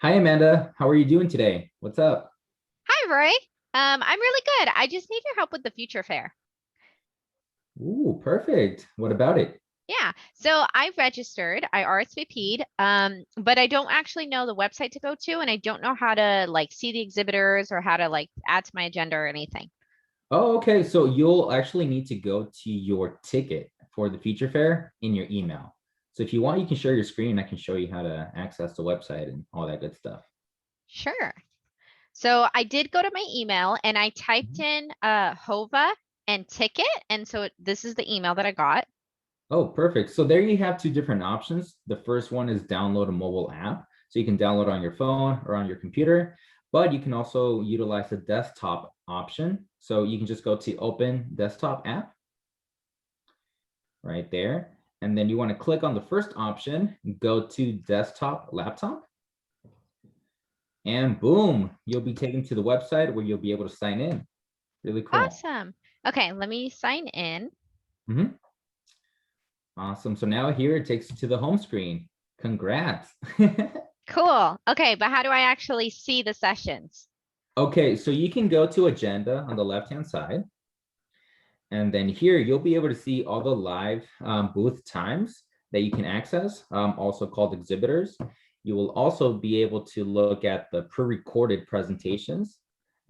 Hi, Amanda. How are you doing today? What's up? Hi, Roy. I'm really good. I just need your help with the future fair. Ooh, perfect. What about it? Yeah. So I registered, I RSVP'd, but I don't actually know the website to go to, and I don't know how to like see the exhibitors or how to like add to my agenda or anything. Oh, okay. So you'll actually need to go to your ticket for the feature fair in your email. So if you want, you can share your screen. I can show you how to access the website and all that good stuff. Sure. So I did go to my email and I typed Mhm. in HOVA and ticket, and so this is the email that I got. Oh, perfect. So there you have two different options. The first one is download a mobile app. So you can download on your phone or on your computer, but you can also utilize the desktop option. So you can just go to open desktop app right there. And then you want to click on the first option, go to desktop laptop, and boom, you'll be taken to the website where you'll be able to sign in. Really cool. Awesome. Okay, let me sign in. Mhm. Awesome. So now here it takes you to the home screen. Congrats. Cool. Okay, but how do I actually see the sessions? Okay, so you can go to agenda on the left-hand side. And then here you'll be able to see all the live booth times that you can access, also called exhibitors. You will also be able to look at the pre-recorded presentations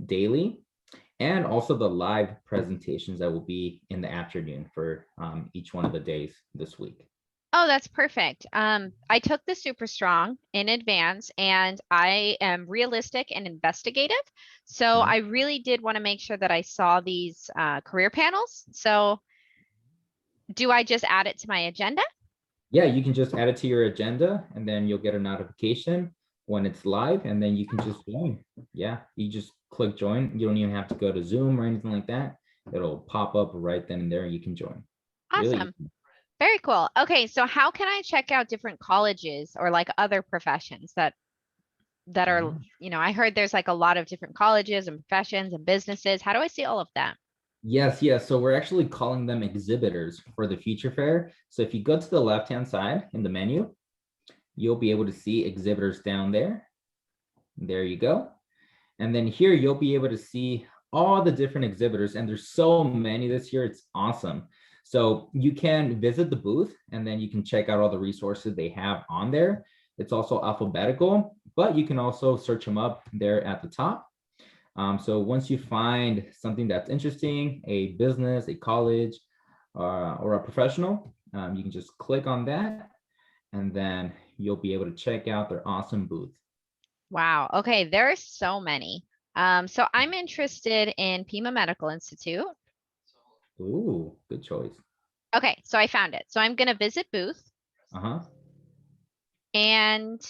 daily and also the live presentations that will be in the afternoon for each one of the days this week. Oh, that's perfect. I took the super strong in advance and I am realistic and investigative. So Mhm. I really did want to make sure that I saw these career panels. So do I just add it to my agenda? Yeah, you can just add it to your agenda and then you'll get a notification when it's live and then you can just join. Yeah, you just click join. You don't even have to go to Zoom or anything like that. It'll pop up right then and there and you can join. Really Awesome. Very cool. Okay, so how can I check out different colleges or like other professions that are, easy. I heard there's like a lot of different colleges and professions and businesses. How do I see all of that? Yes, yes. So we're actually calling them exhibitors for the feature fair. So if you go to the left-hand side in the menu, you'll be able to see exhibitors down there. There you go. And then here you'll be able to see all the different exhibitors, and there's so many this year. It's awesome. So you can visit the booth and then you can check out all the resources they have on there. It's also alphabetical, but you can also search them up there at the top. So once you find something that's interesting, a business, a college, or a professional, you can just click on that and then you'll be able to check out their awesome booth. Wow. Okay, there are so many. So I'm interested in Pima Medical Institute. Ooh, good choice. Okay, so I found it. So I'm gonna visit booth Uh-huh. and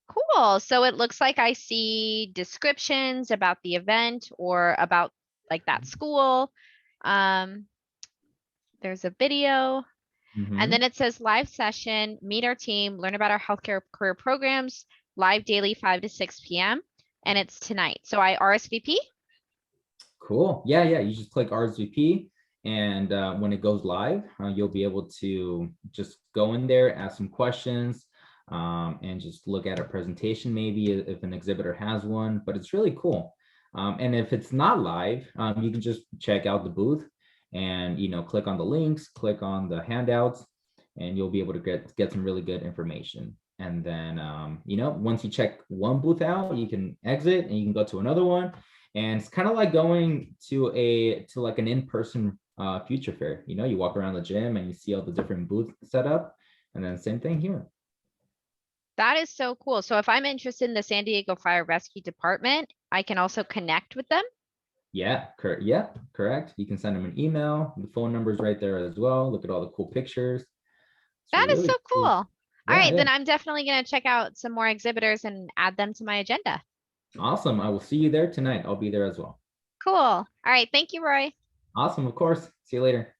cool. So it looks like I see descriptions about the event or about like that school. Um, there's a video, and then Mm-hmm. it says live session, meet our team, learn about our healthcare career programs, live daily 5 to 6 p.m. And it's tonight. So I RSVP. Cool. Yeah, yeah. You just click RSVP, and when it goes live, you'll be able to just go in there, ask some questions, and just look at a presentation, maybe if an exhibitor has one. But it's really cool. And if it's not live, you can just check out the booth, and click on the links, click on the handouts, and you'll be able to get some really good information. And then once you check one booth out, you can exit and you can go to another one, and it's kind of like going to like an in-person future fair. You walk around the gym and you see all the different booths set up, and then same thing here. That is so cool. So if I'm interested in the San Diego Fire Rescue Department, I can also connect with them. Yeah, correct. Yeah, correct. You can send them an email. The phone number is right there as well. Look at all the cool pictures. It's That is so really cool. cool. All Yeah, right, yeah. then I'm definitely going to check out some more exhibitors and add them to my agenda. Awesome. I will see you there tonight. I'll be there as well. Cool. All right, thank you, Roy. Awesome, of course. See you later.